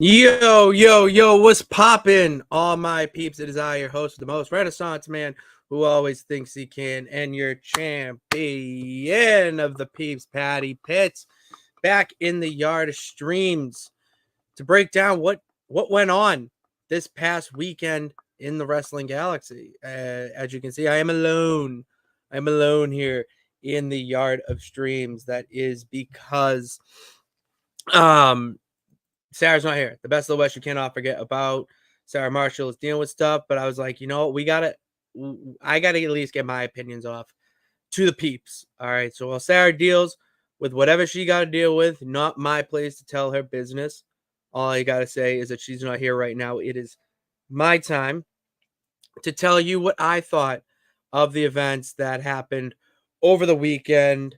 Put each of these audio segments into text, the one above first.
Yo, what's poppin'? All my peeps, it is I, your host, the most Renaissance man who always thinks he can, and your champion of the peeps, Patty Pitts, back in the yard of streams to break down what went on this past weekend in the wrestling galaxy. As you can see, I am alone. I'm alone here in the yard of streams. That is because um Sarah's not here. The best of the West, you cannot forget about. Sarah Marshall is dealing with stuff, but I was like, I gotta at least get my opinions off to the peeps. All right. So while Sarah deals with whatever she got to deal with, not my place to tell her business. All I gotta say is that she's not here right now. It is my time to tell you what I thought of the events that happened over the weekend,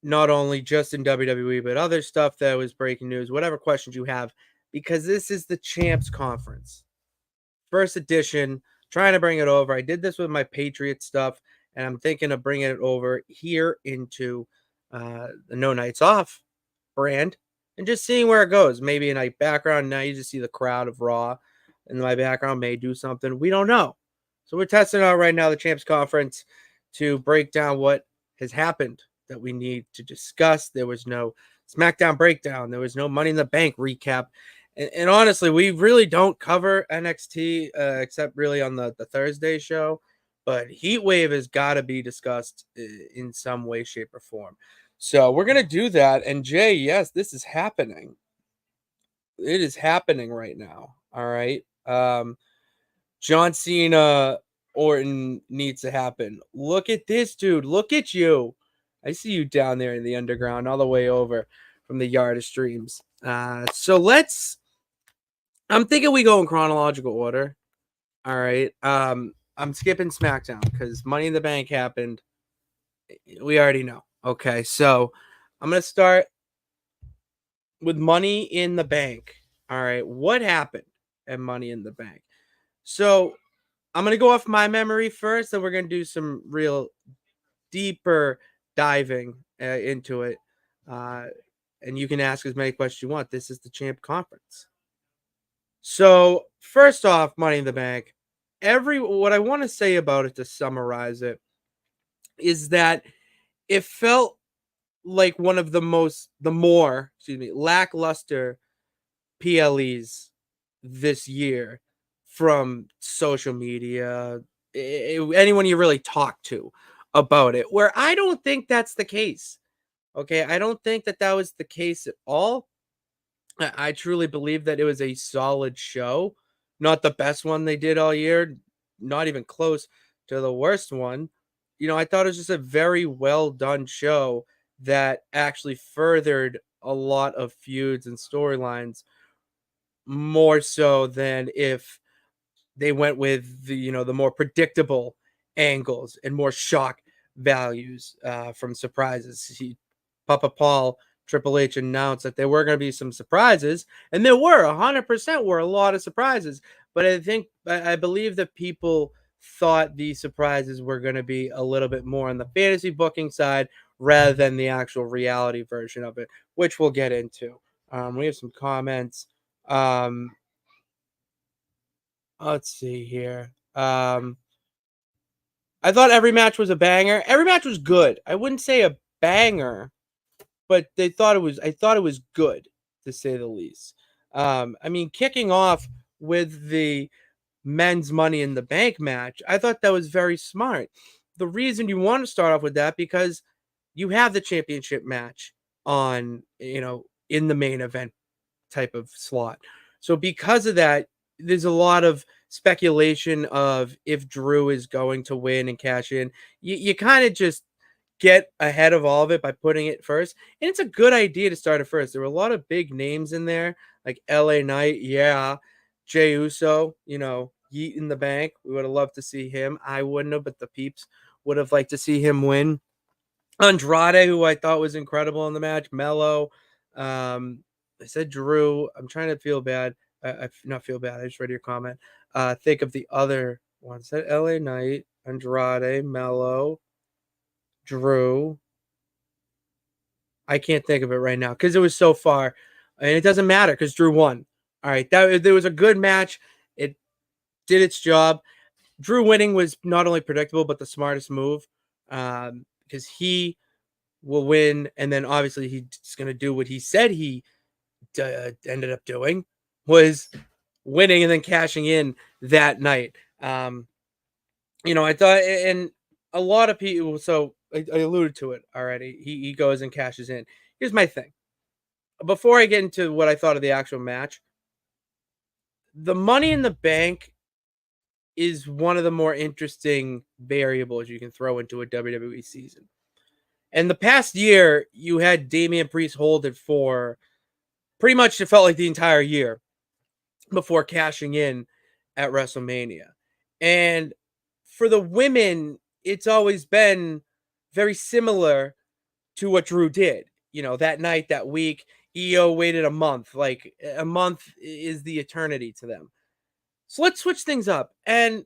not only just in WWE, but other stuff that was breaking news, whatever questions you have, because this is the Champs Conference. First edition, trying to bring it over. I did this with my Patriot stuff, and I'm thinking of bringing it over here into the No Nights Off brand and just seeing where it goes. Maybe a night background. Now you just see the crowd of Raw, and my background may do something. We don't know. So we're testing out right now the Champs Conference to break down what has happened that we need to discuss. There was no SmackDown breakdown. There was no Money in the Bank recap. And honestly, we really don't cover NXT except really on the Thursday show. But Heatwave has got to be discussed in some way, shape, or form. So we're going to do that. And Jay, yes, this is happening. It is happening right now. All right. John Cena Orton needs to happen. Look at this, dude. Look at you. I see you down there in the underground, all the way over from the yard of streams. I'm thinking we go in chronological order. All right. I'm skipping SmackDown because Money in the Bank happened. We already know. Okay, so I'm gonna start with Money in the Bank. All right, what happened at Money in the Bank? So I'm gonna go off my memory first, and we're gonna do some real deeper diving into it. Uh, and you can ask as many questions you want. This is the Champ Conference. So first off, Money in the Bank. What I want to say about it to summarize it is that it felt like one of the more lackluster PLEs this year from social media, anyone you really talk to about it, where I don't think that's the case. Okay, I don't think that was the case at all. I truly believe that it was a solid show, not the best one they did all year, not even close to the worst one. I thought it was just a very well done show that actually furthered a lot of feuds and storylines more so than if they went with the more predictable angles and more shock values from surprises. Papa Paul, Triple H announced that there were going to be some surprises, and there were 100% were a lot of surprises. But I believe that people thought these surprises were going to be a little bit more on the fantasy booking side rather than the actual reality version of it, which we'll get into. We have some comments. Um, let's see here. I thought every match was a banger. Every match was good. I wouldn't say a banger, but I thought it was good, to say the least. Kicking off with the men's Money in the Bank match, I thought that was very smart. The reason you want to start off with that because you have the championship match on, in the main event type of slot. So because of that, there's a lot of speculation of if Drew is going to win and cash in. You kind of just get ahead of all of it by putting it first. And it's a good idea to start it first. There were a lot of big names in there, like LA Knight, yeah, Jey Uso, Yeet in the Bank. We would have loved to see him. I wouldn't have, but the peeps would have liked to see him win. Andrade, who I thought was incredible in the match, Mello. I said Drew. I'm trying to feel bad. I not feel bad. I just read your comment. Think of the other ones. That LA Knight, Andrade, Mello, Drew. I can't think of it right now because it was so far, and it doesn't matter because Drew won. All right, there was a good match. It did its job. Drew winning was not only predictable but the smartest move, because he will win, and then obviously he's going to do what he said he ended up doing, was winning and then cashing in that night. I thought, and a lot of people. So I alluded to it already. He goes and cashes in. Here's my thing. Before I get into what I thought of the actual match, the Money in the Bank is one of the more interesting variables you can throw into a WWE season. And the past year, you had Damian Priest hold it for pretty much, it felt like the entire year before cashing in at WrestleMania. And for the women, it's always been very similar to what Drew did. That night, that week, EO waited a month. Like, a month is the eternity to them. So let's switch things up. And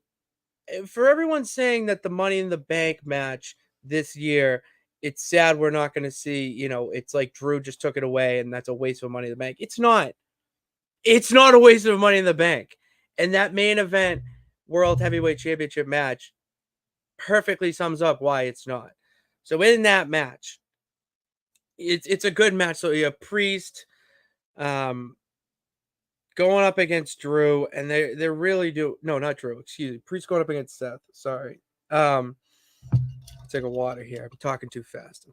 for everyone saying that the Money in the Bank match this year, it's sad we're not going to see, it's like Drew just took it away and that's a waste of Money in the Bank. It's not. It's not a waste of Money in the Bank. And that main event World Heavyweight Championship match perfectly sums up why it's not. So in that match, it's a good match. So you have Priest going up against Drew, and they really do. No, not Drew. Excuse me. Priest going up against Seth. Sorry. Take a water here. I'm talking too fast.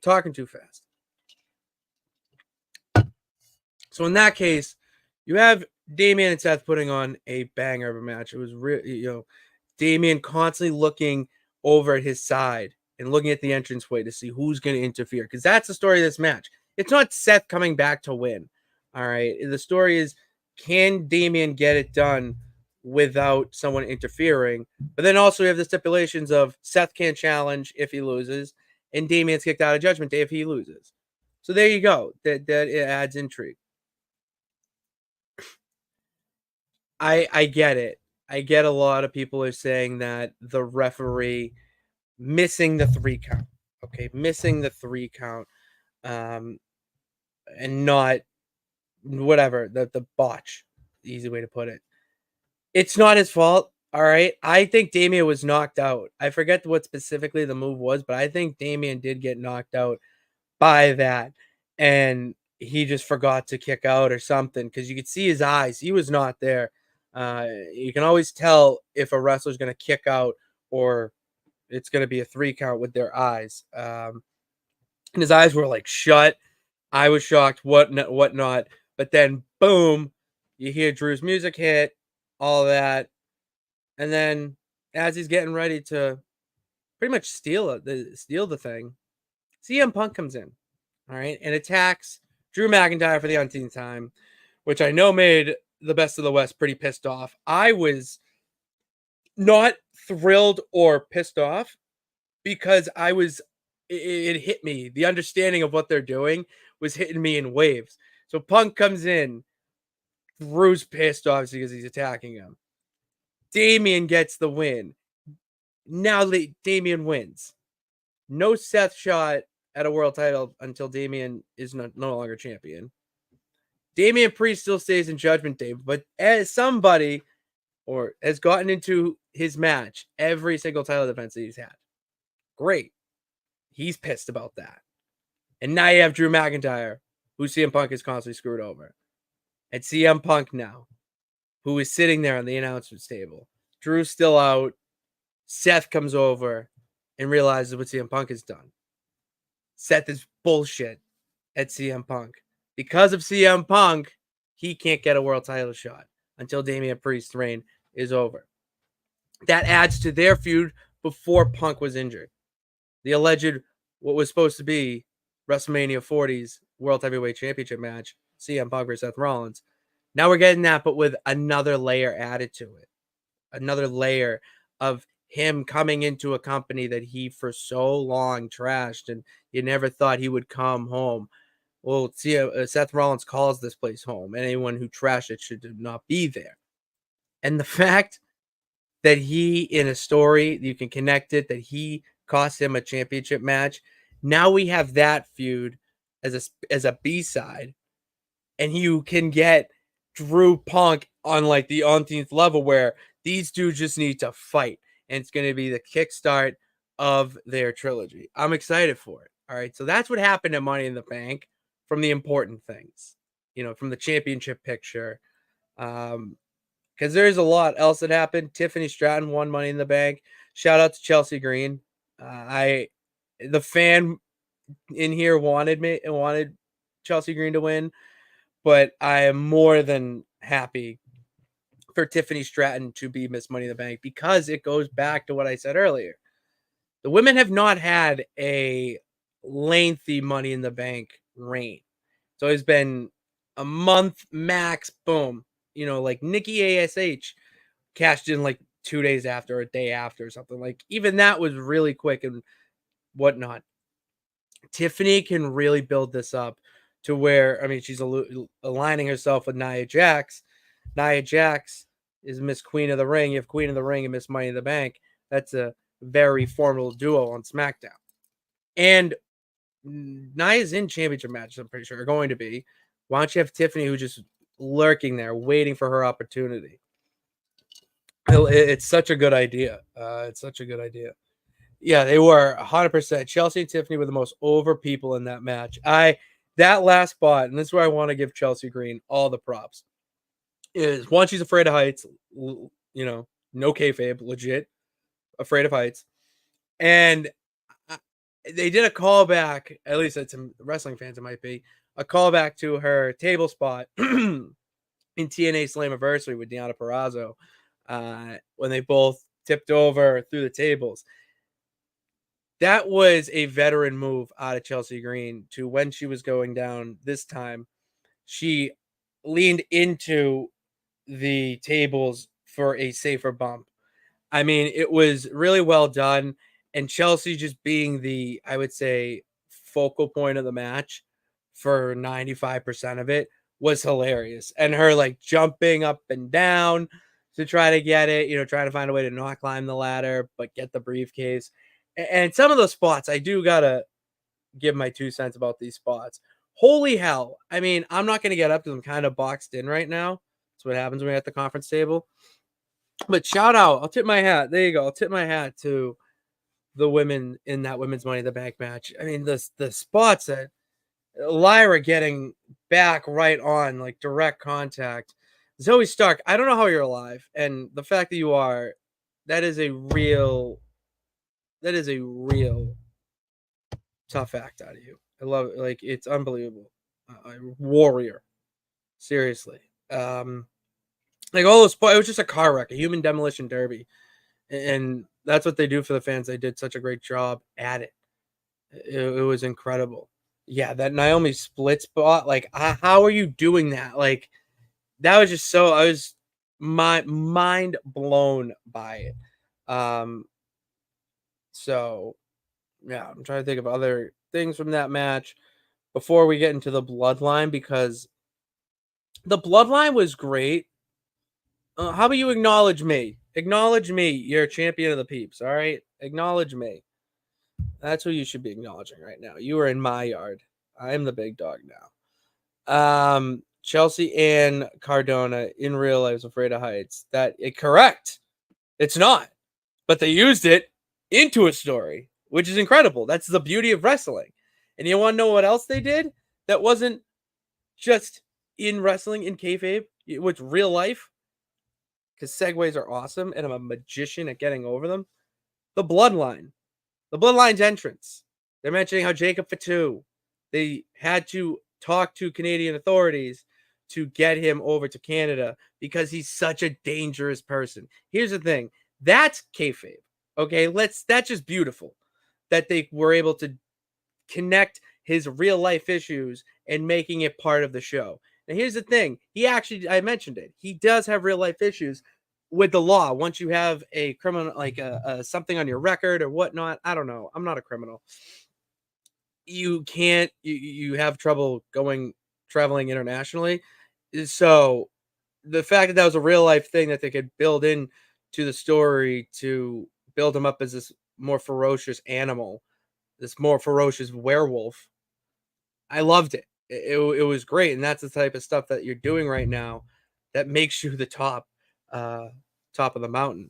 So in that case, you have Damian and Seth putting on a banger of a match. It was real, Damian constantly looking over at his side and looking at the entranceway to see who's going to interfere, because that's the story of this match. It's not Seth coming back to win. All right. The story is, can Damian get it done without someone interfering? But then also we have the stipulations of Seth can't challenge if he loses, and Damian's kicked out of Judgment Day if he loses. So there you go. That it adds intrigue. I get it. I get a lot of people are saying that the referee missing the 3 count. Okay, missing the 3 count. And not whatever, the botch. Easy way to put it. It's not his fault. All right. I think Damian was knocked out. I forget what specifically the move was, but I think Damian did get knocked out by that. And he just forgot to kick out or something, because you could see his eyes. He was not there. You can always tell if a wrestler's going to kick out or it's going to be a 3 count with their eyes. And his eyes were like shut. I was shocked, whatnot. But then, boom, you hear Drew's music hit, all that. And then as he's getting ready to pretty much steal the thing, CM Punk comes in, all right, and attacks Drew McIntyre for the umpteenth time, which I know made the Best of the West pretty pissed off. I was not thrilled or pissed off because it hit me. The understanding of what they're doing was hitting me in waves. So Punk comes in, Drew's pissed off because he's attacking him. Damian gets the win. Now Damian wins. No Seth shot at a world title until Damian is no longer champion. Damian Priest still stays in Judgment Day, but as somebody or has gotten into his match every single title defense that he's had. Great. He's pissed about that. And now you have Drew McIntyre, who CM Punk is constantly screwed over. And CM Punk now, who is sitting there on the announcer's table. Drew's still out. Seth comes over and realizes what CM Punk has done. Seth is bullshit at CM Punk. Because of CM Punk, he can't get a world title shot until Damian Priest's reign is over. That adds to their feud before Punk was injured. The alleged, what was supposed to be WrestleMania 40's World Heavyweight Championship match, CM Punk versus Seth Rollins. Now we're getting that, but with another layer added to it. Another layer of him coming into a company that he for so long trashed and you never thought he would come home. Well, see, Seth Rollins calls this place home. Anyone who trashed it should not be there. And the fact that he, in a story, you can connect it, that he cost him a championship match. Now we have that feud as a B-side, and you can get Drew Punk on like the umpteenth level where these dudes just need to fight. And it's going to be the kickstart of their trilogy. I'm excited for it. All right. So that's what happened at Money in the Bank from the important things, from the championship picture. Because there's a lot else that happened. Tiffany Stratton won Money in the Bank. Shout out to Chelsea Green. The fan in here wanted Chelsea Green to win, but I am more than happy for Tiffany Stratton to be Miss Money in the Bank because it goes back to what I said earlier. The women have not had a lengthy Money in the Bank reign. It's always been a month max, boom. Like Nikki ASH cashed in like 2 days after, a day after, or something. Like even that was really quick and whatnot. Tiffany can really build this up to where, she's aligning herself with Nia Jax. Nia Jax is Miss Queen of the Ring. You have Queen of the Ring and Miss Money in the Bank. That's a very formidable duo on SmackDown. And Nia's in championship matches, I'm pretty sure, are going to be. Why don't you have Tiffany, who's just lurking there, waiting for her opportunity? It's such a good idea. It's such a good idea. Yeah, they were 100%. Chelsea and Tiffany were the most over people in that match. That last spot, and this is where I want to give Chelsea Green all the props, is one, she's afraid of heights, no kayfabe, legit afraid of heights. And they did a callback, at least to some wrestling fans, it might be a callback to her table spot in TNA Slammiversary with Deonna Purrazzo when they both tipped over through the tables. That was a veteran move out of Chelsea Green to when she was going down this time. She leaned into the tables for a safer bump. It was really well done. And Chelsea just being the, I would say, focal point of the match for 95% of it was hilarious. And her like jumping up and down to try to get it, trying to find a way to not climb the ladder, but get the briefcase. And some of those spots, I do got to give my 2 cents about these spots. Holy hell. I'm not going to get up because I'm kind of boxed in right now. That's what happens when you're at the conference table. But shout out. I'll tip my hat. There you go. I'll tip my hat to the women in that women's Money in the Bank match. The spots that Lyra getting back right on, like direct contact. Zoe Stark, I don't know how you're alive. And the fact that you are, that is a real tough act out of you. I love it. Like, it's unbelievable. Warrior. Seriously. Like all those, it was just a car wreck, a human demolition derby. And that's what they do for the fans. They did such a great job at it. It was incredible. Yeah, that Naomi split spot, like, how are you doing that? Like, that was just so, I was mind blown by it. So, yeah, I'm trying to think of other things from that match before we get into the Bloodline, because the Bloodline was great. How about you acknowledge me? Acknowledge me. You're champion of the peeps, all right? Acknowledge me. That's who you should be acknowledging right now. You are in my yard. I am the big dog now. Chelsea and Cardona in real life was afraid of heights. Correct. It's not. But they used it into a story, which is incredible. That's the beauty of wrestling. And you want to know what else they did that wasn't just in wrestling, in kayfabe, with real life? Because segues are awesome, and I'm a magician at getting over them. The Bloodline. The Bloodline's entrance. They're mentioning how Jacob Fatu, they had to talk to Canadian authorities to get him over to Canada because he's such a dangerous person. Here's the thing. That's kayfabe. Okay, that's just beautiful that they were able to connect his real life issues and making it part of the show. Now, here's the thing. I mentioned it. He does have real life issues with the law. Once you have a criminal, like something on your record or whatnot, I don't know. I'm not a criminal. You can't, you have trouble traveling internationally. So the fact that was a real life thing that they could build in to the story to build him up as this more ferocious animal, this more ferocious werewolf, I loved it. It was great. And that's the type of stuff that you're doing right now that makes you the top of the mountain.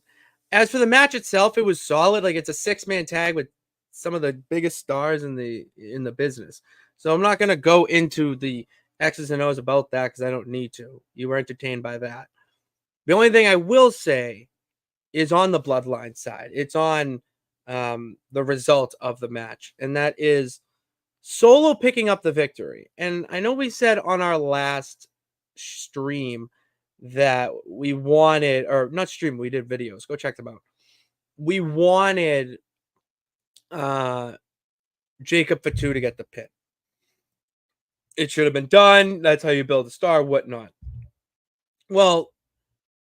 As for the match itself, it was solid. Like, it's a 6-man tag with some of the biggest stars in the business. So I'm not gonna go into the X's and O's about that because I don't need to. You were entertained by that. The only thing I will say is on the Bloodline side. It's on the result of the match, and that is Solo picking up the victory. And I know we said on our last stream that we wanted, or not stream, we did videos. Go check them out. We wanted Jacob Fatu to get the pin. It should have been done. That's how you build a star, whatnot. Well,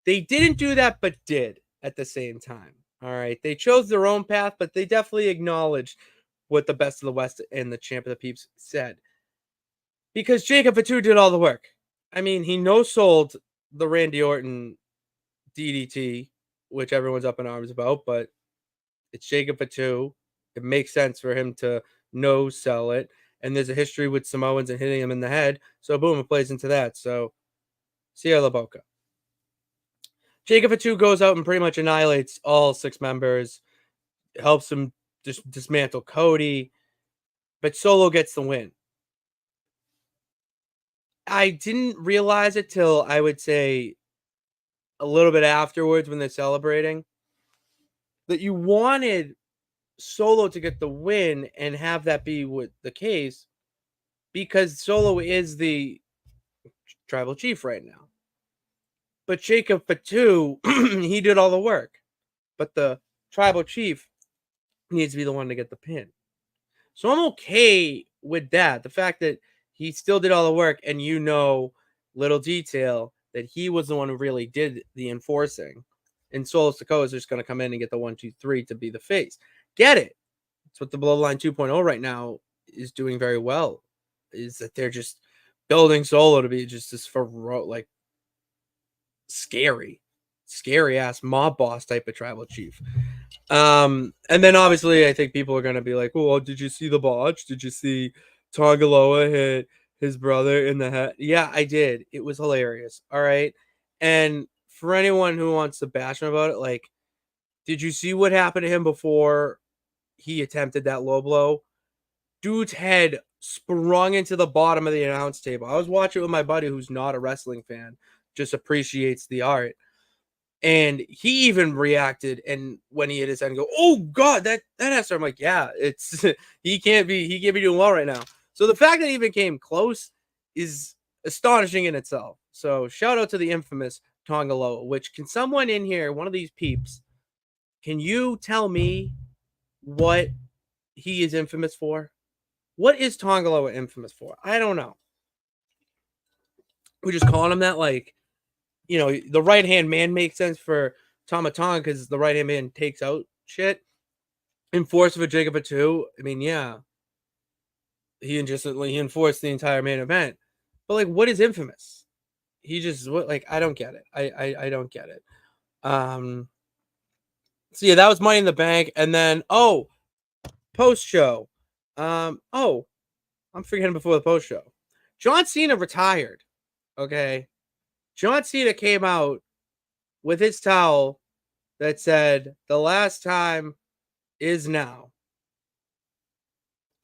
they didn't do that, but did at the same time. All right. They chose their own path, but they definitely acknowledged what the best of the West and the champ of the peeps said. Because Jacob Fatu did all the work. I mean, he no-sold the Randy Orton DDT, which everyone's up in arms about, but it's Jacob Fatu. It makes sense for him to no-sell it. And there's a history with Samoans and hitting him in the head. So, boom, it plays into that. So, see ya, La Boca. Jacob Fatu goes out and pretty much annihilates all 6 members, helps him dismantle Cody, but Solo gets the win. I didn't realize it till, I would say, a little bit afterwards when they're celebrating, that you wanted Solo to get the win and have that be what the case, because Solo is the tribal chief right now. But Jacob Fatu, he did all the work. But the tribal chief needs to be the one to get the pin. So I'm okay with that. The fact that he still did all the work, and little detail that he was the one who really did the enforcing. And Solo Sikoa is just going to come in and get the 1, 2, 3 to be the face. Get it? It's what the Bloodline 2.0 right now is doing very well. Is that they're just building Solo to be just this like scary ass mob boss type of tribal chief. And then obviously I think people are gonna be like, "Oh, did you see the botch? Did you see Tongaloa hit his brother in the head?" Yeah, I did. It was hilarious. All right. And for anyone who wants to bash him about it, like, did you see what happened to him before he attempted that low blow? Dude's head sprung into the bottom of the announce table. I was watching it with my buddy who's not a wrestling fan, just appreciates the art. And he even reacted, and when he hit his head and go, "Oh God, that has to," I'm like, yeah, it's he can't be doing well right now. So the fact that he even came close is astonishing in itself. So shout out to the infamous Tongaloa. Which, can someone in here, one of these peeps, can you tell me what he is infamous for? What is Tongaloa infamous for? I don't know. We're just calling him that, like, the right-hand man makes sense for Tama Tonga because the right-hand man takes out shit. Enforced for Jacob Fatu, I mean, yeah. He enforced the entire main event. But, like, what is infamous? He just, I don't get it. I don't get it. So, yeah, that was Money in the Bank. And then, post-show. I'm forgetting before the post-show. John Cena retired. Okay. John Cena came out with his towel that said, "The last time is now."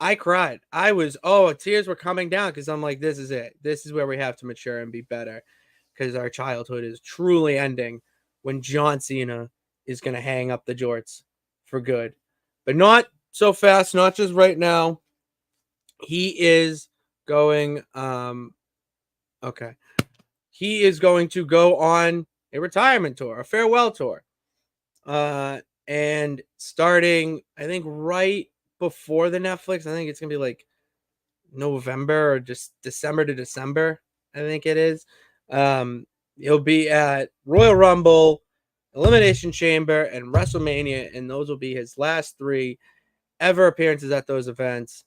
I cried. Tears were coming down because I'm like, this is it. This is where we have to mature and be better, because our childhood is truly ending when John Cena is going to hang up the jorts for good. But not so fast, not just right now. He is going, okay. He is going to go on a retirement tour, a farewell tour. And starting, I think, right before the Netflix, I think it's going to be like November or just December to December, I think it is. He'll be at Royal Rumble, Elimination Chamber, and WrestleMania, and those will be his last 3 ever appearances at those events.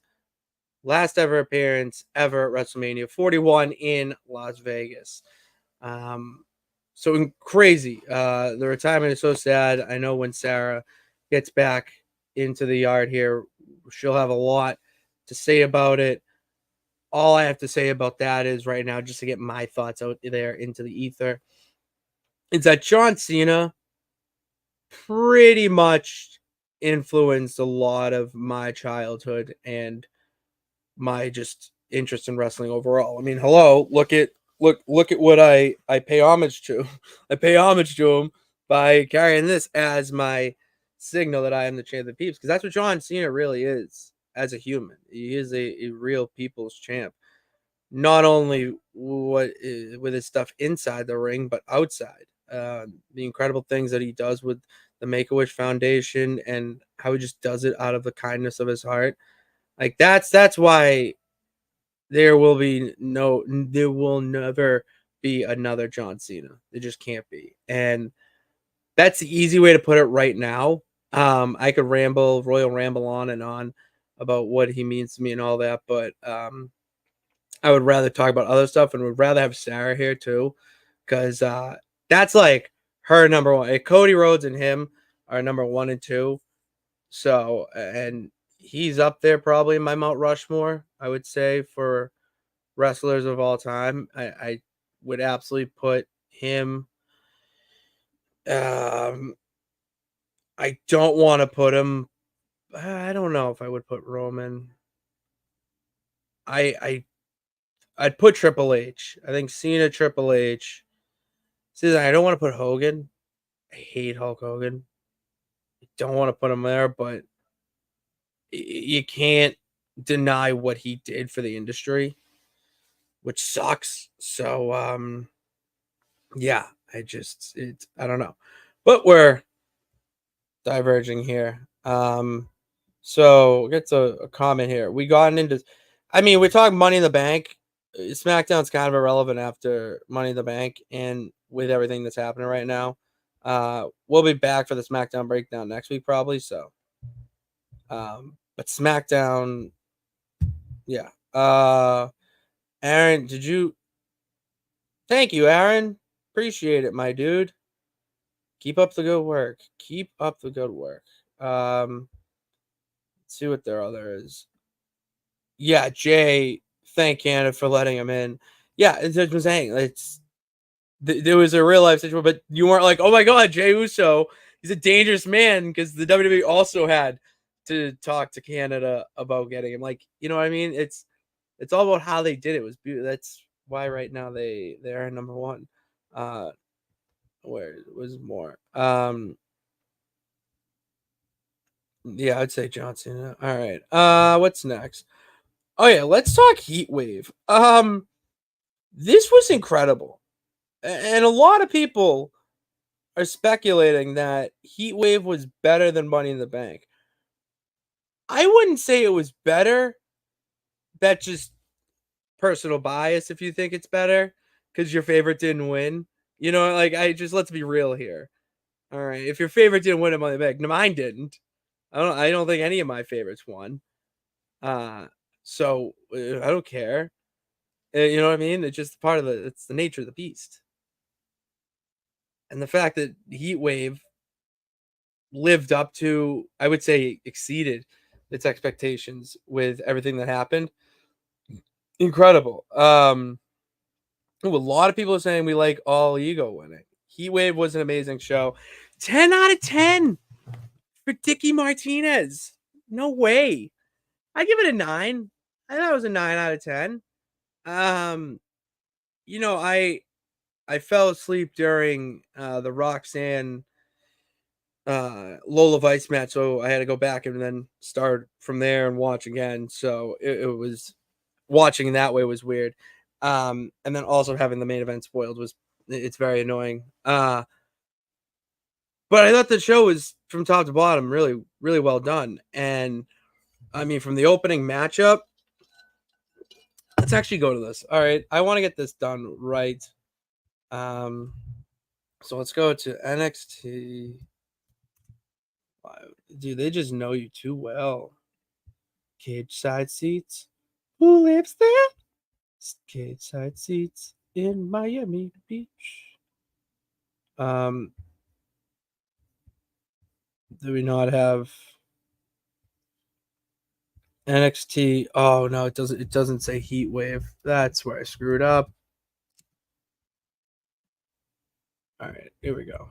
Last ever appearance ever at WrestleMania 41 in Las Vegas. So crazy. The retirement is so sad. I know when Sarah gets back into the yard here, she'll have a lot to say about it. All I have to say about that is right now, just to get my thoughts out there into the ether, is that John Cena pretty much influenced a lot of my childhood and my just interest in wrestling overall. I mean, hello, look at what I pay homage to. I pay homage to him by carrying this as my signal that I am the champ of the peeps, because that's what John Cena really is as a human. He is a real people's champ. Not only with his stuff inside the ring, but outside. The incredible things that he does with the Make a Wish Foundation and how he just does it out of the kindness of his heart. Like that's why there will never be another John Cena. There just can't be. And that's the easy way to put it right now. I could Royal Ramble on and on about what he means to me and all that, but I would rather talk about other stuff and would rather have Sarah here too, because that's like her number one. Cody Rhodes and him are number 1 and 2. So, and he's up there probably in my Mount Rushmore, I would say, for wrestlers of all time. I would absolutely put him. Um, I don't want to put him. I don't know if I would put Roman. I'd put Triple H. I think Cena, Triple H. See, I don't want to put Hogan. I hate Hulk Hogan. I don't want to put him there, but you can't deny what he did for the industry, which sucks. So, yeah, I don't know, but we're diverging here. So get to a comment here. We gotten into, I mean, we're talking Money in the Bank. SmackDown's kind of irrelevant after Money in the Bank, and with everything that's happening right now. We'll be back for the SmackDown breakdown next week, probably. So, but SmackDown, yeah. Aaron, did you? Thank you, Aaron. Appreciate it, my dude. Keep up the good work. Keep up the good work. Let's see what their other is. Yeah, Jay. Thank Canada for letting him in. Yeah, it's what I'm saying. There was a real life situation, but you weren't like, oh my god, Jay Uso, he's a dangerous man, because the WWE also had to talk to Canada about getting him. Like, you know what I mean? It's all about how they did it. It was beautiful. That's why right now they're number one. Where was more? Yeah, I'd say John Cena. All right. What's next? Oh yeah, let's talk Heatwave. This was incredible. And a lot of people are speculating that Heatwave was better than Money in the Bank. I wouldn't say it was better. That's just personal bias if you think it's better because your favorite didn't win. You know, like let's be real here. All right, if your favorite didn't win at Money in the Bank, mine didn't. I don't think any of my favorites won. So I don't care. You know what I mean? It's just it's the nature of the beast. And the fact that Heatwave lived up to, I would say, exceeded its expectations with everything that happened. Incredible. A lot of people are saying we like All Ego winning. Heatwave was an amazing show. 10 out of 10 for Dicky Martinez. No way. I give it a 9. I thought it was a 9 out of 10. You know, I fell asleep during the Roxanne Lola Vice match, so I had to go back and then start from there and watch again. So it was, watching that way was weird. And then also having the main event spoiled it's very annoying. But I thought the show was from top to bottom really, really well done. And I mean, from the opening matchup, let's actually go to this. All right, I want to get this done right. So let's go to NXT. Dude, they just know you too well. Cage side seats. Who lives there? Cage side seats in Miami Beach. Do we not have NXT? Oh no, it doesn't. It doesn't say Heatwave. That's where I screwed up. All right, here we go.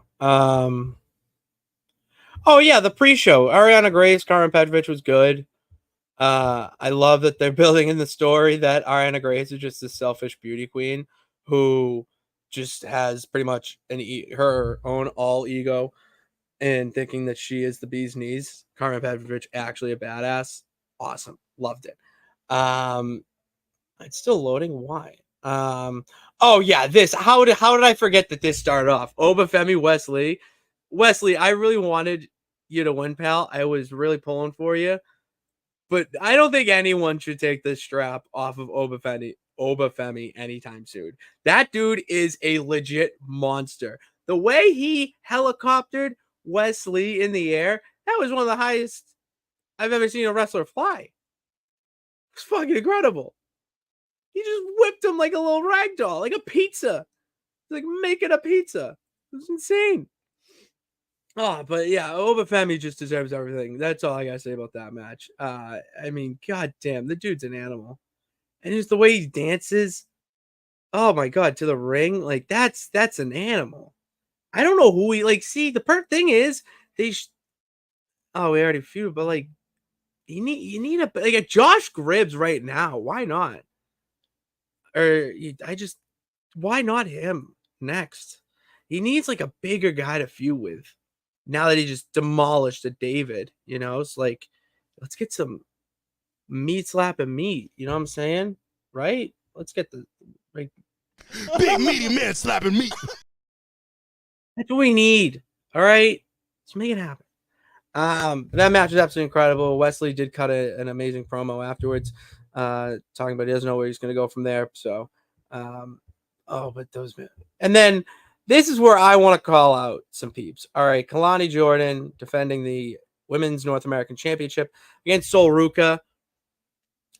Oh yeah, the pre-show. Ariana Grace, Carmen Petrovic was good. I love that they're building in the story that Ariana Grace is just this selfish beauty queen who just has pretty much her own all ego and thinking that she is the bee's knees. Carmen Petrovic actually a badass. Awesome, loved it. It's still loading. Why? Oh yeah, this. How did I forget that this started off? Obafemi Wesley. Wesley, I really wanted you to win, pal. I was really pulling for you, but I don't think anyone should take this strap off of Obafemi anytime soon. That dude is a legit monster. The way he helicoptered Wesley in the air, that was one of the highest I've ever seen a wrestler fly. It's fucking incredible. He just whipped him like a little rag doll, like a pizza. Like making a pizza. It was insane. Oh, but yeah, Obafemi just deserves everything. That's all I gotta say about that match. I mean, goddamn, the dude's an animal, and just the way he dances. Oh my god, to the ring, like that's an animal. I don't know who he like. See, the thing is, they. Oh, we already feud, but like, you need a Josh Gribbs right now. Why not? Or I just why not him next? He needs like a bigger guy to feud with. Now that he just demolished a David, it's like let's get some meat slapping meat. You know what I'm saying? Right? Let's get the like big meaty man slapping meat. That's what we need. All right, let's make it happen. That match was absolutely incredible. Wesley did cut an amazing promo afterwards, talking about he doesn't know where he's going to go from there. So, but those men. And then this is where I want to call out some peeps. All right, Kalani Jordan defending the Women's North American Championship against Sol Ruka.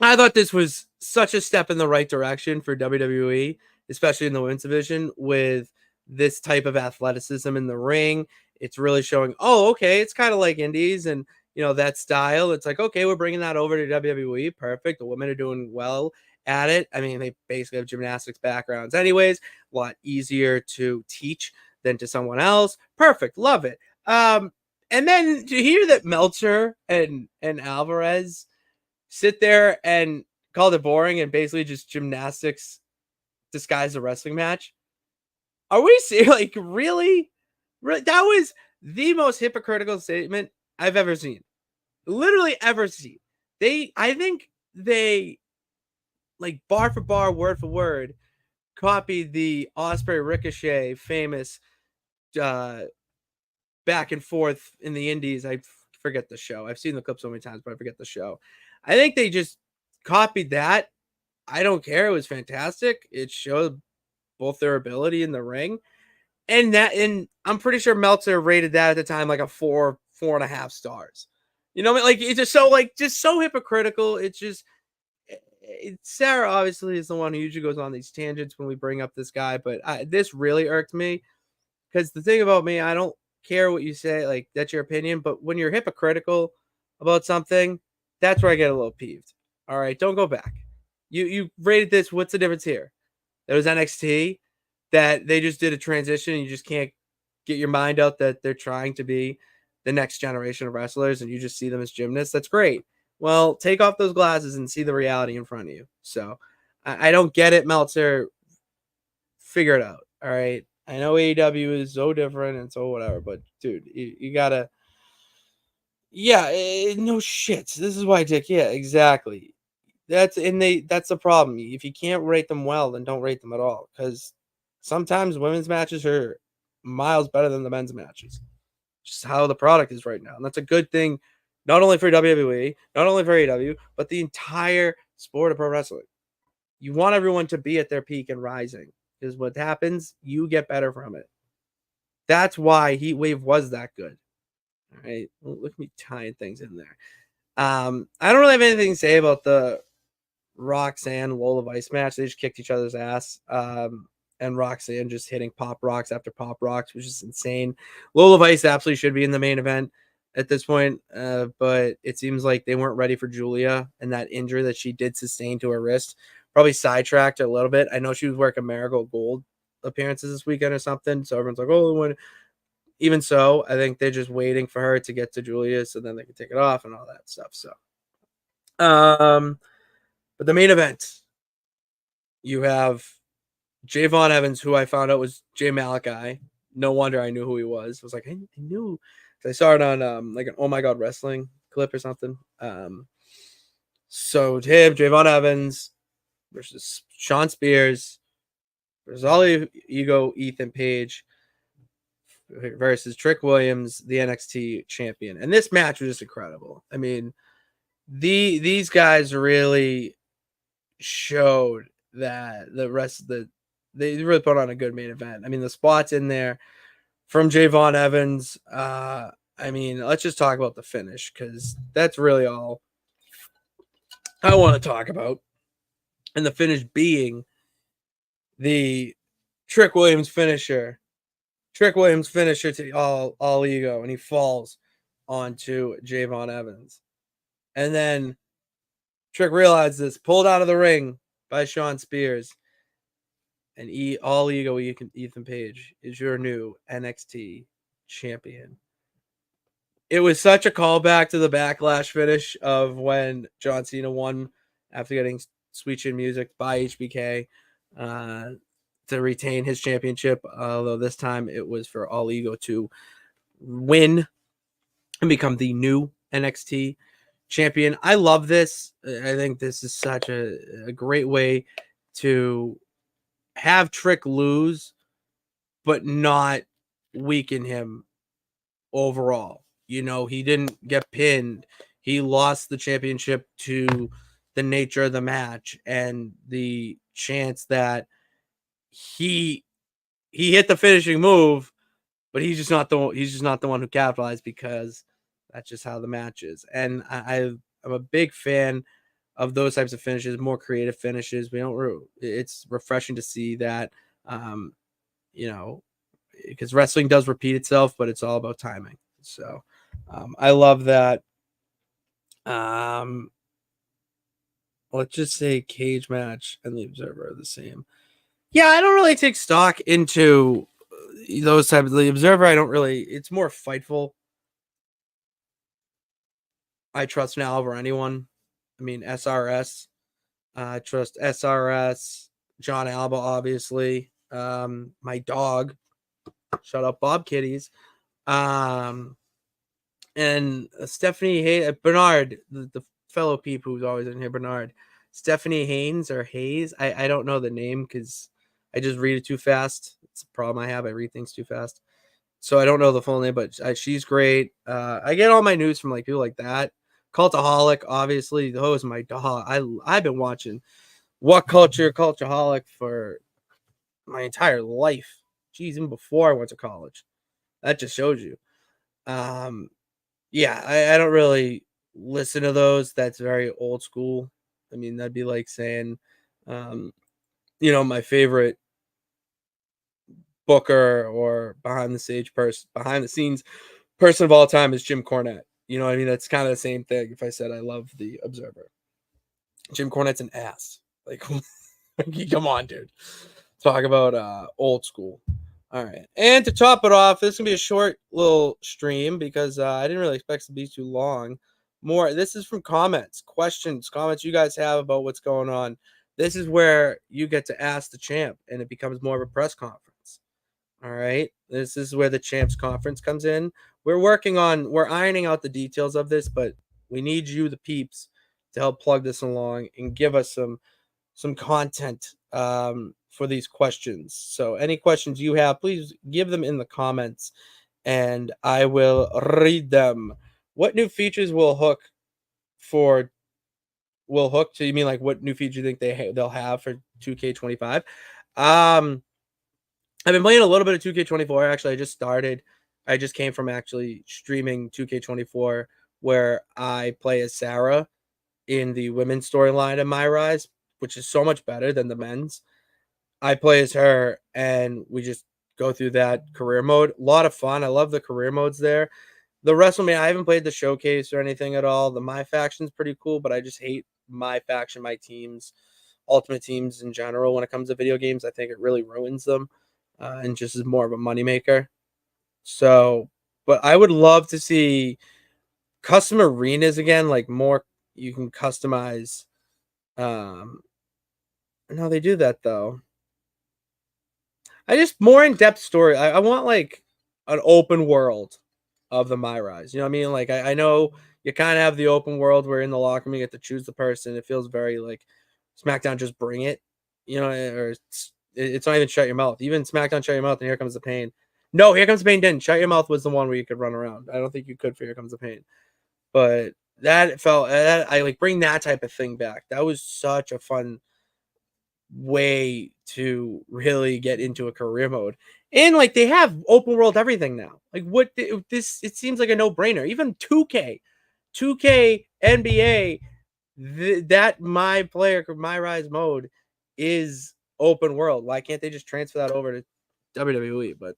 I thought this was such a step in the right direction for WWE, especially in the women's division with this type of athleticism in the ring. It's really showing, okay, it's kind of like indies and, that style. It's like, okay, we're bringing that over to WWE. Perfect. The women are doing well at it. I mean, they basically have gymnastics backgrounds anyways, a lot easier to teach than to someone else. Perfect. Love it. And then to hear that Meltzer and Alvarez sit there and called it boring and basically just gymnastics disguised a wrestling match. Are we serious? Like, really? That was the most hypocritical statement I've ever seen. Literally ever seen. I think they, like, bar for bar, word for word, copied the Osprey Ricochet famous back and forth in the indies. I forget the show. I've seen the clip so many times, but I forget the show. I think they just copied that. I don't care. It was fantastic. It showed both their ability in the ring. And I'm pretty sure Meltzer rated that at the time like a 4.5 stars. You know what I mean? Like it's just so hypocritical. Sarah obviously is the one who usually goes on these tangents when we bring up this guy, but this really irked me because the thing about me, I don't care what you say, like that's your opinion, but when you're hypocritical about something, that's where I get a little peeved. All right, don't go back. You rated this. What's the difference here? There was NXT that they just did a transition and you just can't get your mind out that they're trying to be the next generation of wrestlers and you just see them as gymnasts. That's great. Well, take off those glasses and see the reality in front of you. So I don't get it, Meltzer. Figure it out. All right. I know AEW is so different and so whatever, but dude, you gotta. Yeah, no shit. This is why, Dick. Yeah, exactly. That's the problem. If you can't rate them well, then don't rate them at all. Because sometimes women's matches are miles better than the men's matches. Just how the product is right now. And that's a good thing, not only for WWE, not only for AEW, but the entire sport of pro wrestling. You want everyone to be at their peak and rising. Because what happens, you get better from it. That's why Heatwave was that good. All right. Well, look at me tying things in there. I don't really have anything to say about the Roxanne Lola Vice match. They just kicked each other's ass. And Roxanne just hitting pop rocks after pop rocks, which is insane. Lola Vice absolutely should be in the main event at this point. But it seems like they weren't ready for Julia and that injury that she did sustain to her wrist. Probably sidetracked her a little bit. I know she was working Marigold Gold appearances this weekend or something. So everyone's like, oh, when. Even so, I think they're just waiting for her to get to Julius, and then they can take it off and all that stuff. So, but the main event, you have Javon Evans, who I found out was Jay Malachi. No wonder I knew who he was. I was like, I knew. I saw it on like an Oh My God Wrestling clip or something. So him, Javon Evans versus Sean Spears versus all Ego Ethan Page versus Trick Williams, the NXT champion. And this match was just incredible. I mean, these guys really showed that the rest of they really put on a good main event. I mean, the spots in there from Javon Evans. I mean, let's just talk about the finish because that's really all I want to talk about. And the finish being the Trick Williams finisher. Trick Williams finisher to all ego, and he falls onto Javon Evans. And then Trick realizes this, pulled out of the ring by Sean Spears. And all ego Ethan Page is your new NXT champion. It was such a callback to the Backlash finish of when John Cena won after getting Sweet Chin Music by HBK to retain his championship. Although this time it was for All Ego to win and become the new NXT champion. I love this. I think this is such a great way to have Trick lose, but not weaken him overall. You know, he didn't get pinned. He lost the championship to the nature of the match and the chance that he hit the finishing move, but he's just not the one who capitalized because that's just how the match is. And I'm a big fan of those types of finishes, more creative finishes. It's refreshing to see that, you know, because wrestling does repeat itself, but it's all about timing. So I love that. Let's just say Cage Match and the Observer are the same. Yeah, I don't really take stock into those types of the Observer. I don't really. It's more Fightful. I trust now over anyone. I mean, SRS. I trust SRS. John Alba, obviously. My dog. Shut up, Bob Kitties. And Stephanie Bernard, the fellow peep who's always in here, Bernard. Stephanie Haynes or Hayes. I don't know the name because I just read it too fast. It's a problem I have. I read things too fast. So I don't know the full name, but she's great. I get all my news from like people like that. Cultaholic, obviously. Oh, is my dog. I've been watching What Culture, Cultaholic for my entire life. Geez, even before I went to college. That just shows you. Yeah, I don't really listen to those. That's very old school. I mean, that'd be like saying, my favorite booker or behind the scenes person of all time is Jim Cornette. You know what I mean? That's kind of the same thing. If I said I love the Observer, Jim Cornette's an ass. Like, come on, dude. Talk about old school. All right. And to top it off, this is going to be a short little stream because I didn't really expect it to be too long. This is from comments you guys have about what's going on. This is where you get to ask the champ and it becomes more of a press conference. All right. This is where the champs conference comes in. We're ironing out the details of this, but we need you, the peeps, to help plug this along and give us some content for these questions. So any questions you have, please give them in the comments and I will read them. What new features will hook to? You mean like what new feature you think they'll have for 2K25? I've been playing a little bit of 2K24. Actually, I just came from actually streaming 2K24 where I play as Sarah in the women's storyline of My Rise, which is so much better than the men's. I play as her, and we just go through that career mode. A lot of fun. I love the career modes there. The WrestleMania, I haven't played the showcase or anything at all. The My Faction's pretty cool, but I just hate My Faction, my teams, Ultimate Teams in general when it comes to video games. I think it really ruins them. and just is more of a moneymaker. So, but I would love to see custom arenas again, like more you can customize. No, they do that though. I just more in-depth story. I want like an open world of the My Rise. You know what I mean? Like I know you kind of have the open world where in the locker room you get to choose the person. It feels very like SmackDown just bring it. You know, or it's not even shut your mouth. Even SmackDown shut your mouth and here comes the pain. No, here comes the pain didn't. Shut your mouth was the one where you could run around. I don't think you could for here comes the pain. But that felt that I like bring that type of thing back. That was such a fun way to really get into a career mode. And like they have open world everything now. Like what this it seems like a no-brainer. Even 2K NBA that my player my rise mode is open world. Why can't they just transfer that over to WWE? But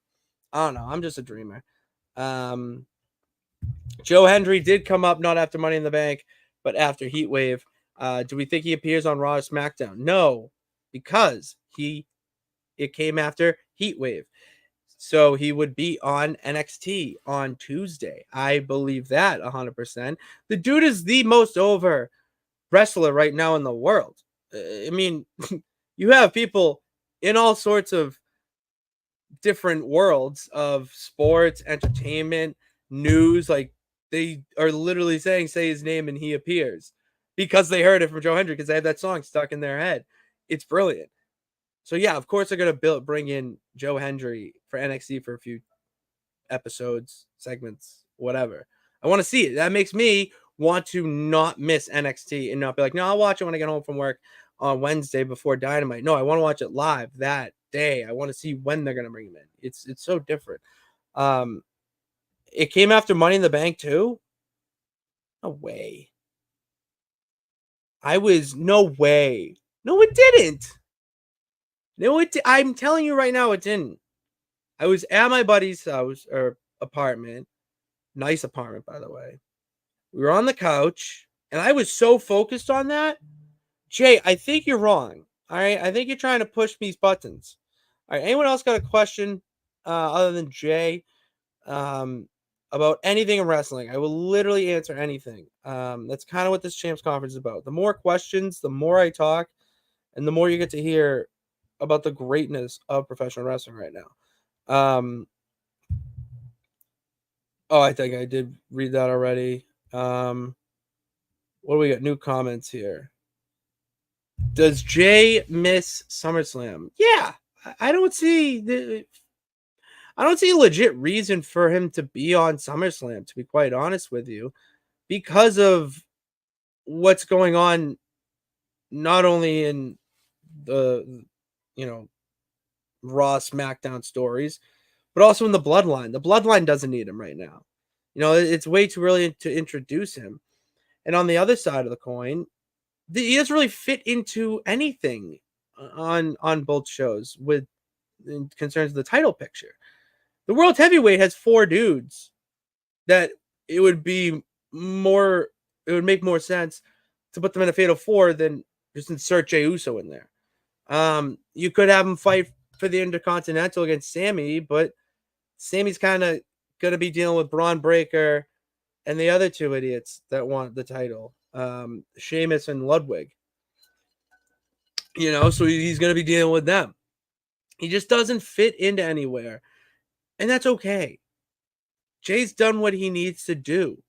I don't know. I'm just a dreamer. Joe Hendry did come up not after Money in the Bank, but after Heatwave. Do we think he appears on Raw or SmackDown? No, because it came after Heatwave. So he would be on NXT on Tuesday. I believe that 100%. The dude is the most over wrestler right now in the world. I mean, you have people in all sorts of different worlds of sports, entertainment, news. Like they are literally saying, say his name and he appears because they heard it from Joe Hendry because they have that song stuck in their head. It's brilliant. So yeah, of course they're gonna bring in Joe Hendry for NXT for a few episodes, segments, whatever. I want to see it. That makes me want to not miss NXT and not be like, no, I'll watch it when I get home from work on Wednesday before Dynamite. No, I want to watch it live that day. I want to see when they're gonna bring him in. It's so different. It came after Money in the Bank too. No way. No way. No, it didn't. No, I'm telling you right now, it didn't. I was at my buddy's house or apartment. Nice apartment, by the way. We were on the couch, and I was so focused on that. Jay, I think you're wrong. All right. I think you're trying to push these buttons. All right. Anyone else got a question other than Jay about anything in wrestling? I will literally answer anything. That's kind of what this champs conference is about. The more questions, the more I talk, and the more you get to hear about the greatness of professional wrestling right now. Oh, I think I did read that already. What do we got? New comments here. Does Jay miss SummerSlam? Yeah, I don't see a legit reason for him to be on SummerSlam, to be quite honest with you, because of what's going on, not only in the Raw SmackDown stories, but also in the Bloodline. The Bloodline doesn't need him right now. It's way too early to introduce him. And on the other side of the coin, he doesn't really fit into anything on both shows with concerns the title picture. The World Heavyweight has 4 dudes that it would make more sense to put them in a Fatal 4 than just insert Jey Uso in there. You could have him fight for the Intercontinental against Sammy, but Sammy's kind of going to be dealing with Braun Breaker and the other 2 idiots that want the title, Sheamus and Ludwig. So he's going to be dealing with them. He just doesn't fit into anywhere, and that's okay. Jay's done what he needs to do,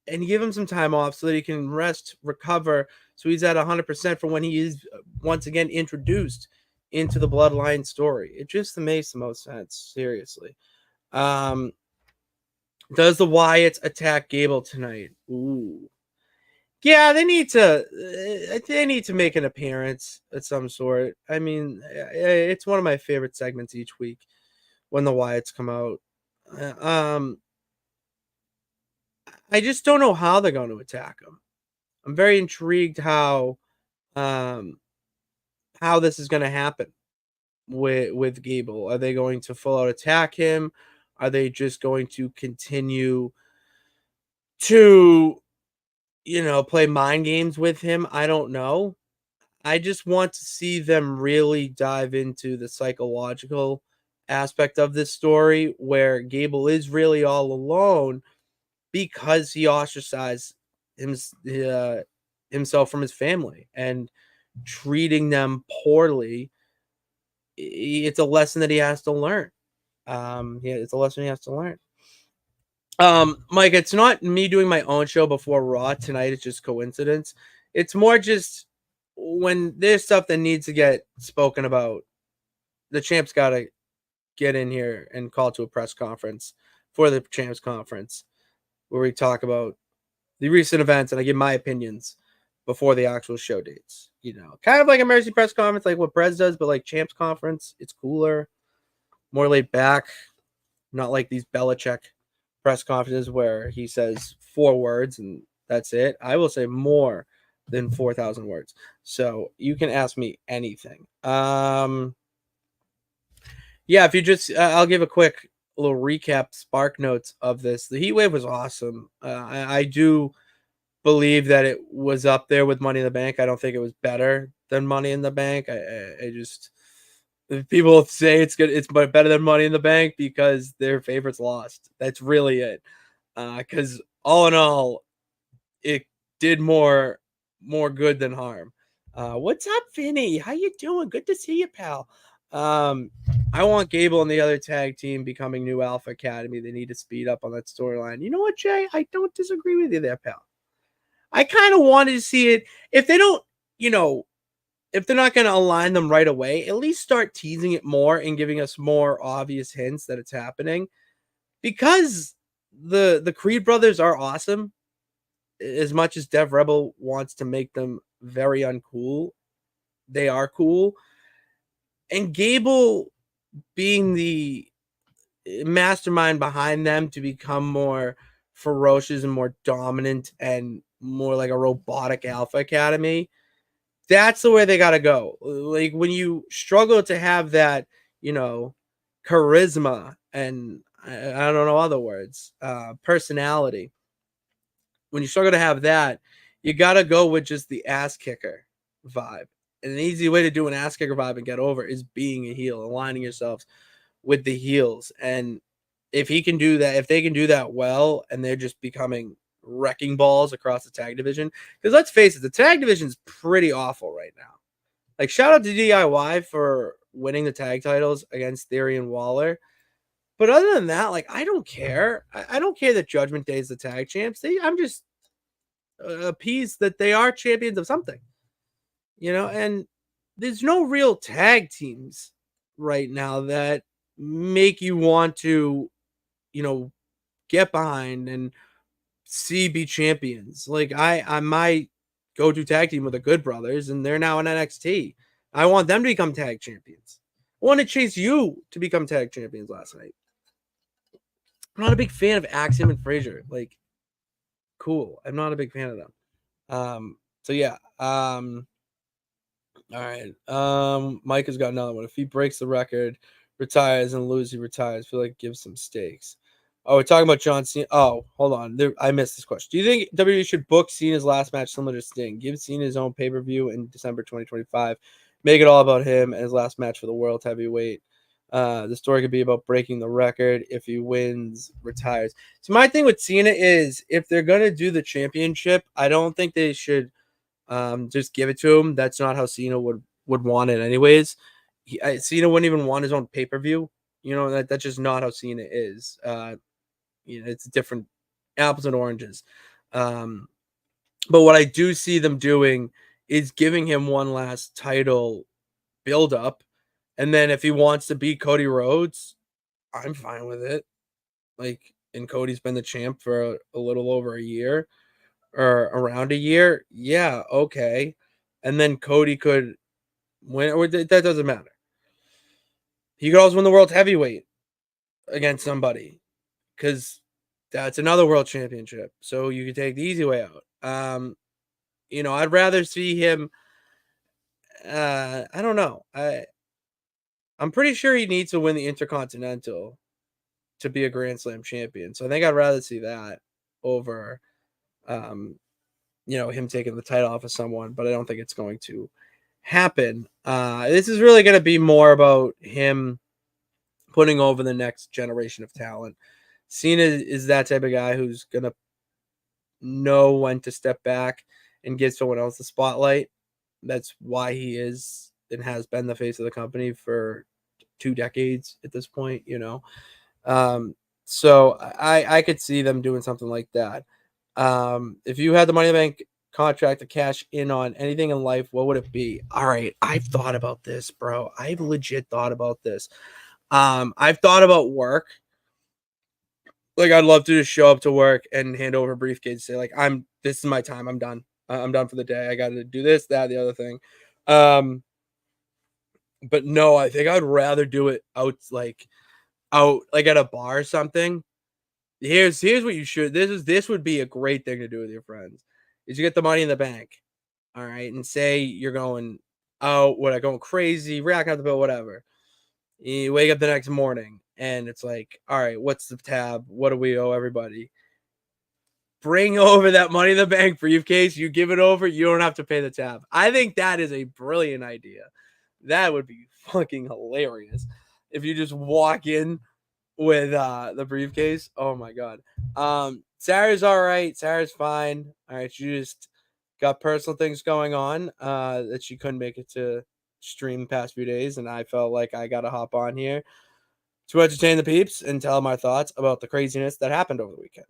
and give him some time off so that he can rest, recover, so he's at 100% for when he is once again introduced into the Bloodline story. It just makes the most sense, seriously. Does the Wyatts attack Gable tonight? Ooh. Yeah, they need to make an appearance of some sort. I mean, it's one of my favorite segments each week when the Wyatts come out. I just don't know how they're going to attack him. I'm very intrigued how this is going to happen with Gable. Are they going to full out attack him? Are they just going to continue to play mind games with him? I don't know. I just want to see them really dive into the psychological aspect of this story where Gable is really all alone because he ostracized himself from his family and treating them poorly. It's a lesson that he has to learn. Yeah, it's a lesson he has to learn. Mike, it's not me doing my own show before Raw tonight. It's just coincidence. It's more just when there's stuff that needs to get spoken about, the champ's got to get in here and call to a press conference for the champs conference where we talk about the recent events and I give my opinions before the actual show dates. You know, kind of like a Mercy press conference, like what Prez does, but like champs conference, it's cooler, more laid back, not like these Belichick press conferences where he says 4 words and that's it. I will say more than 4,000 words. So you can ask me anything. Yeah, if you just, I'll give a quick little recap, spark notes of this. The Heatwave was awesome. I do believe that it was up there with Money in the Bank. I don't think it was better than Money in the Bank. I just, people say it's good, it's better than Money in the Bank because their favorites lost. That's really it. Because all in all, it did more good than harm. What's up, Vinny? How you doing? Good to see you, pal. I want Gable and the other tag team becoming New Alpha Academy. They need to speed up on that storyline. You know what, Jay? I don't disagree with you there, pal. I kind of wanted to see it. If they don't, if they're not going to align them right away, at least start teasing it more and giving us more obvious hints that it's happening. Because the Creed brothers are awesome. As much as Dev Rebel wants to make them very uncool, they are cool. And Gable being the mastermind behind them to become more ferocious and more dominant and more like a robotic Alpha Academy, that's the way they got to go. Like when you struggle to have that, charisma and I don't know other words, personality. When you struggle to have that, you got to go with just the ass kicker vibe. And an easy way to do an ass kicker vibe and get over is being a heel, aligning yourselves with the heels. And if he can do that, if they can do that well, and they're just becoming wrecking balls across the tag division, because let's face it, the tag division is pretty awful right now. Like, shout out to DIY for winning the tag titles against Theory and Waller. But other than that, like, I don't care. I don't care that Judgment Day is the tag champs. I'm just appeased that they are champions of something, and there's no real tag teams right now that make you want to, get behind and see be champions. Like I might go-to tag team with the Good Brothers, and they're now in NXT. I want them to become tag champions. I want to chase you to become tag champions last night. I'm not a big fan of Axiom and Frazier. Like, cool. I'm not a big fan of them. So yeah. All right. Mike has got another one. If he breaks the record, retires, and loses, he retires. I feel like give some stakes. Oh, we're talking about John Cena. Oh, hold on. I missed this question. Do you think WWE should book Cena's last match similar to Sting? Give Cena his own pay-per-view in December 2025. Make it all about him and his last match for the World Heavyweight. The story could be about breaking the record. If he wins, retires. So my thing with Cena is if they're going to do the championship, I don't think they should just give it to him. That's not how Cena would want it anyways. Cena wouldn't even want his own pay-per-view. That's just not how Cena is. It's different apples and oranges. But what I do see them doing is giving him one last title build up. And then if he wants to beat Cody Rhodes, I'm fine with it. Like, and Cody's been the champ for a little over a year or around a year. Yeah, okay. And then Cody could win, or that doesn't matter. He could also win the world heavyweight against somebody because that's another world championship. So you could take the easy way out. I'd rather see him. I don't know. I'm pretty sure he needs to win the Intercontinental to be a Grand Slam champion. So I think I'd rather see that over, him taking the title off of someone. But I don't think it's going to happen. This is really going to be more about him putting over the next generation of talent. Cena is that type of guy who's going to know when to step back and give someone else the spotlight. That's why he is and has been the face of the company for 2 decades at this point, you know. So I could see them doing something like that. If you had the Money in the Bank contract to cash in on anything in life, what would it be? All right, I've thought about this, bro. I've legit thought about this. I've thought about work. Like, I'd love to just show up to work and hand over a briefcase, say like, this is my time. I'm done. I'm done for the day. I got to do this, that, the other thing. But no, I think I'd rather do it out like at a bar or something. Here's what you should. This would be a great thing to do with your friends. Is you get the Money in the Bank, all right, and say you're going out, going crazy, racking out the bill, whatever. You wake up the next morning and it's like, all right, what's the tab? What do we owe everybody? Bring over that Money in the Bank briefcase. You give it over. You don't have to pay the tab. I think that is a brilliant idea. That would be fucking hilarious if you just walk in with the briefcase. Oh my god. Sarah's all right. Sarah's fine. All right, she just got personal things going on that she couldn't make it to stream the past few days, and I felt like I gotta hop on here to entertain the peeps and tell them our thoughts about the craziness that happened over the weekend.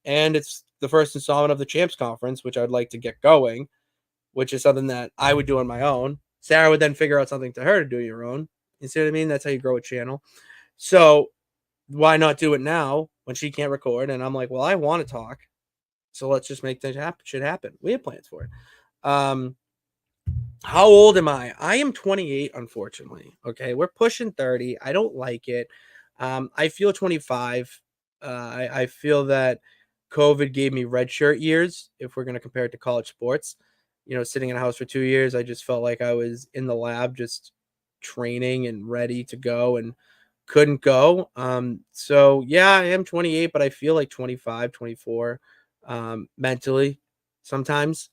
And it's the first installment of the Champs Conference, which I'd like to get going, which is something that I would do on my own. Sarah would then figure out something to her to do your own. You see what I mean? That's how you grow a channel. So why not do it now when she can't record? And I'm like, well, I want to talk. So let's just make things happen. Shit happen. We have plans for it. How old am I? I am 28, unfortunately. Okay. We're pushing 30. I don't like it. I feel 25. I feel that COVID gave me red shirt years, if we're going to compare it to college sports. You know, sitting in a house for 2 years, I just felt like I was in the lab just training and ready to go and couldn't go. So yeah, I am 28, but I feel like 25, 24 mentally sometimes.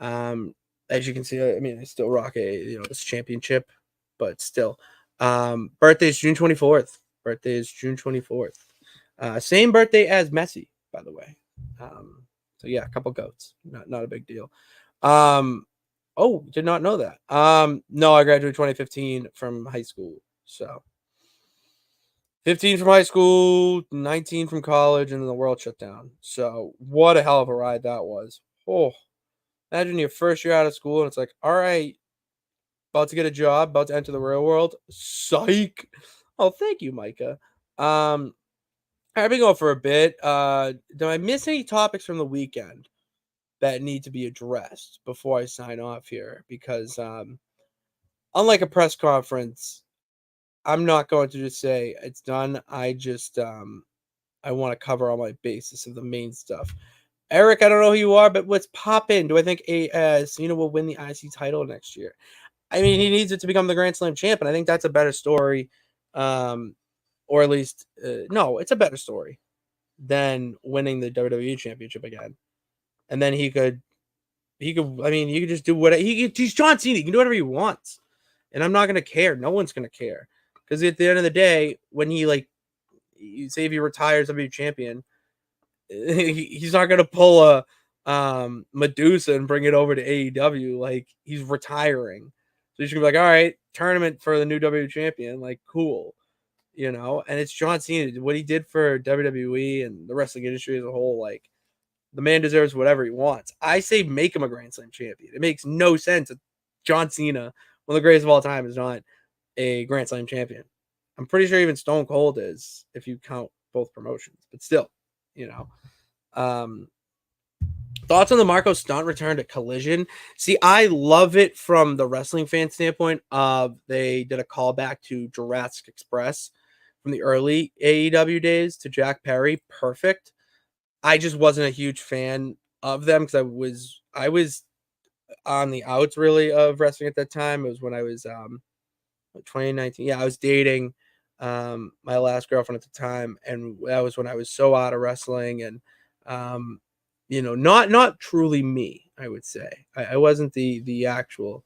As you can see, I mean, I still rock this championship, but still. Birthday is June 24th. Birthday is June 24th. Same birthday as Messi, by the way. So yeah, a couple goats. Not a big deal. Oh, did not know that. No, I graduated 2015 from high school. So 15 from high school, 19 from college, and then the world shut down. So what a hell of a ride that was. Oh, imagine your first year out of school and it's like, all right, about to get a job, about to enter the real world. Psych. Oh, thank you, Micah. I've been going for a bit. Do I miss any topics from the weekend that need to be addressed before I sign off here? Because unlike a press conference, I'm not going to just say it's done. I just I want to cover all my bases of the main stuff. Eric, I don't know who you are, but let's pop in. Do I think Cena will win the IC title next year? I mean, he needs it to become the Grand Slam champ, and I think that's a better story. Or at least, no, it's a better story than winning the WWE championship again. And then he could, I mean, you could just do whatever. He's John Cena. He can do whatever he wants. And I'm not going to care. No one's going to care. Because at the end of the day, when he, you say if he retires WWE champion, he's not going to pull a Medusa and bring it over to AEW. Like, he's retiring. So you should be like, all right, tournament for the new WWE champion. Like, cool. You know, and it's John Cena. What he did for WWE and the wrestling industry as a whole, like, the man deserves whatever he wants. I say make him a Grand Slam champion. It makes no sense that John Cena, one of the greatest of all time, is not a Grand Slam champion. I'm pretty sure even Stone Cold is, if you count both promotions. But still, you know. Thoughts on the Marco Stunt return to Collision? See, I love it from the wrestling fan standpoint. They did a callback to Jurassic Express from the early AEW days to Jack Perry. Perfect. I just wasn't a huge fan of them because I was on the outs really of wrestling at that time. It was when I was 2019. Yeah, I was dating my last girlfriend at the time, and that was when I was so out of wrestling and not truly me, I would say. I wasn't the actual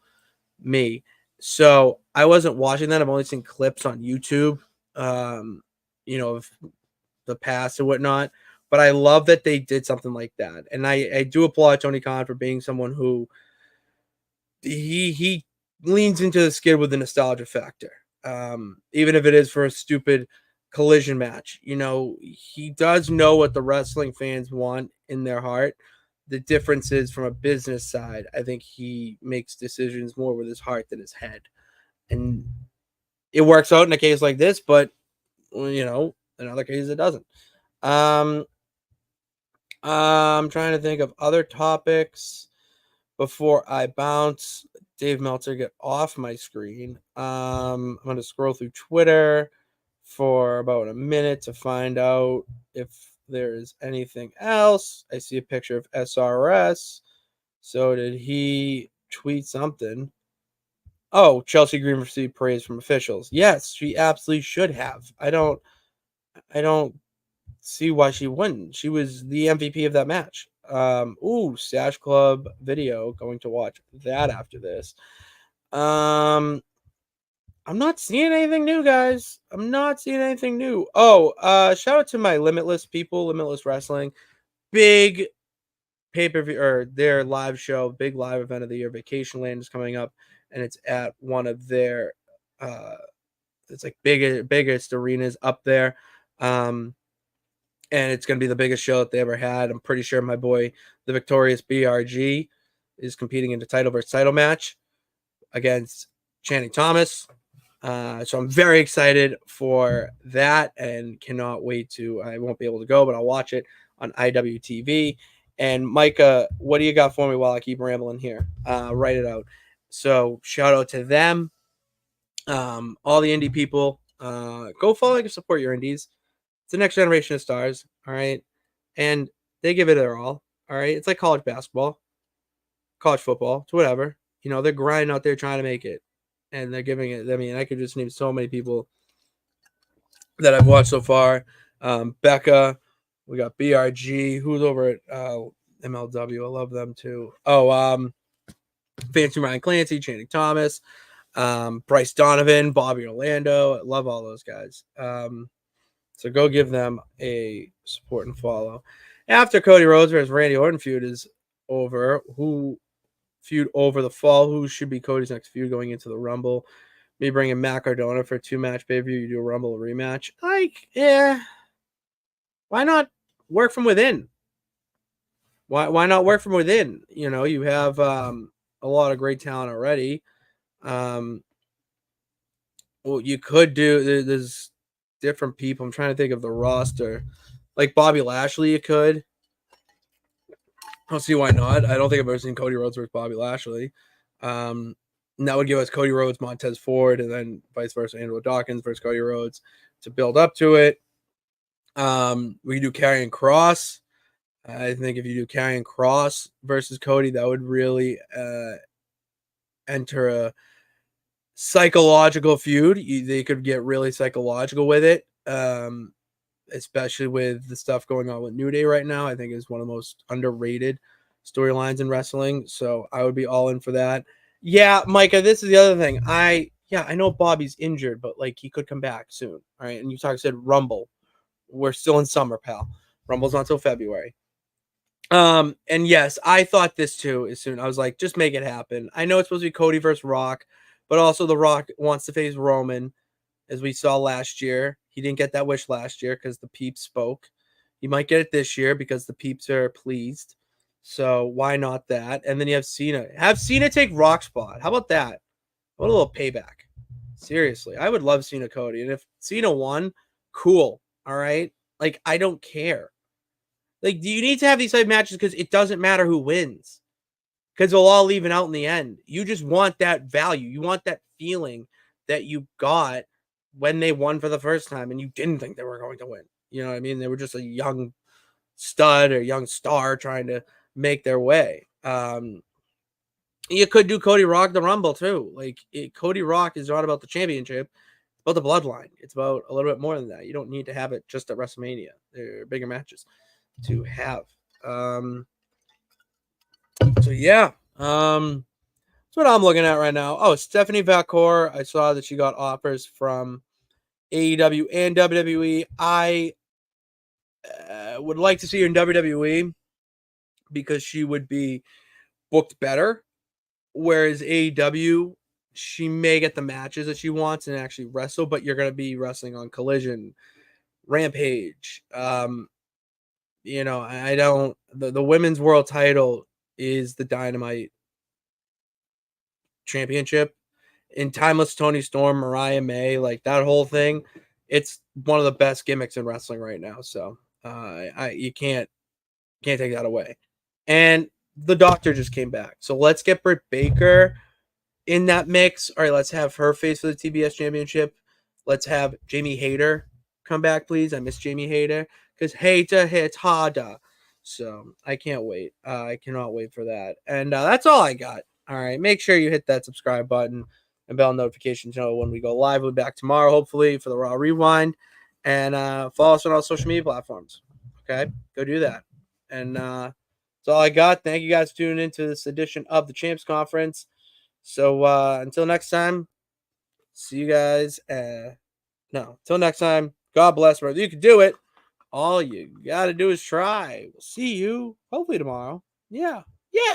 me. So I wasn't watching that. I've only seen clips on YouTube of the past and whatnot. But I love that they did something like that. And I do applaud Tony Khan for being someone who he leans into the skid with the nostalgia factor. Even if it is for a stupid collision match, he does know what the wrestling fans want in their heart. The difference is from a business side, I think he makes decisions more with his heart than his head. And it works out in a case like this, but in other cases it doesn't. I'm trying to think of other topics before I bounce Dave Meltzer get off my screen. I'm going to scroll through Twitter for about a minute to find out if there's anything else. I see a picture of SRS. So did he tweet something? Oh, Chelsea Green received praise from officials. Yes, she absolutely should have. I don't see why she wouldn't. She was the MVP of that match. Sash Club video. Going to watch that after this. I'm not seeing anything new, guys. I'm not seeing anything new. Shout out to my Limitless people, Limitless Wrestling. Big pay-per-view or their live show, big live event of the year. Vacation Land is coming up, and it's at one of their it's like biggest arenas up there. And it's going to be the biggest show that they ever had. I'm pretty sure my boy, the victorious BRG, is competing in the title versus title match against Channing Thomas. So I'm very excited for that and cannot wait I won't be able to go, but I'll watch it on IWTV. And Micah, what do you got for me while I keep rambling here? Write it out. So shout out to them. All the indie people, go follow and support your indies. It's the next generation of stars, all right? And they give it their all right? It's like college basketball, college football, it's whatever. They're grinding out there trying to make it. And they're giving it. I mean, I could just name so many people that I've watched so far. Becca, we got BRG, who's over at MLW. I love them too. Fancy Ryan Clancy, Channing Thomas, Bryce Donovan, Bobby Orlando. I love all those guys. So go give them a support and follow. After Cody Rhodes versus Randy Orton feud is over, feud over the fall, who should be Cody's next feud going into the Rumble? Me bringing Matt Cardona for a 2-match pay-per-view, you do a Rumble rematch. Why not work from within? Why not work from within? You have a lot of great talent already. You could do, there's different people. I'm trying to think of the roster. Like Bobby Lashley, you could. I don't see why not. I don't think I've ever seen Cody Rhodes versus Bobby Lashley. And that would give us Cody Rhodes, Montez Ford, and then vice versa, Andrew Dawkins versus Cody Rhodes to build up to it. We could do Karrion Kross. I think if you do Karrion Kross versus Cody, that would really enter a psychological feud. They could get really psychological with it, especially with the stuff going on with New Day right now. I think is one of the most underrated storylines in wrestling. So I would be all in for that. Yeah, Micah, this is the other thing. I know Bobby's injured, but like he could come back soon. All right. And you said Rumble. We're still in summer, pal. Rumble's not until February. And yes, I thought this too as soon. I was like, just make it happen. I know it's supposed to be Cody versus Rock, but also The Rock wants to face Roman, as we saw last year. He didn't get that wish last year because the peeps spoke. He might get it this year because the peeps are pleased. So why not that? And then you have Cena. Have Cena take Rock's spot. How about that? What a little payback. Seriously, I would love Cena Cody. And if Cena won, cool. All right? Like, I don't care. Like, do you need to have these type of matches because it doesn't matter who wins? Because they'll all even out in the end. You just want that value. You want that feeling that you got when they won for the first time and you didn't think they were going to win. You know what I mean? They were just a young stud or young star trying to make their way. You could do Cody Rock the Rumble too. Like Cody Rock is not about the championship. It's about the bloodline. It's about a little bit more than that. You don't need to have it just at WrestleMania. There are bigger matches to have. So yeah. That's what I'm looking at right now. Oh, Stephanie Valcour. I saw that she got offers from AEW and WWE. I would like to see her in WWE because she would be booked better. Whereas AEW, she may get the matches that she wants and actually wrestle, but you're going to be wrestling on Collision, Rampage. I don't. The women's world title is the Dynamite Championship. In Timeless Tony Storm, Mariah May, like that whole thing, it's one of the best gimmicks in wrestling right now. So you can't take that away. And the Doctor just came back, so let's get Britt Baker in that mix. All right, let's have her face for the TBS Championship. Let's have Jamie Hayter come back, please. I miss Jamie Hayter because Hayter hits harder. So I can't wait. I cannot wait for that. And that's all I got. All right, make sure you hit that subscribe button and bell notification to know when we go live. We'll be back tomorrow, hopefully, for the Raw Rewind. And follow us on all social media platforms. Okay, go do that. And that's all I got. Thank you guys for tuning into this edition of the Champs Conference. So until next time, see you guys. Until next time, God bless, brother. You can do it. All you got to do is try. We'll see you hopefully tomorrow. Yeah.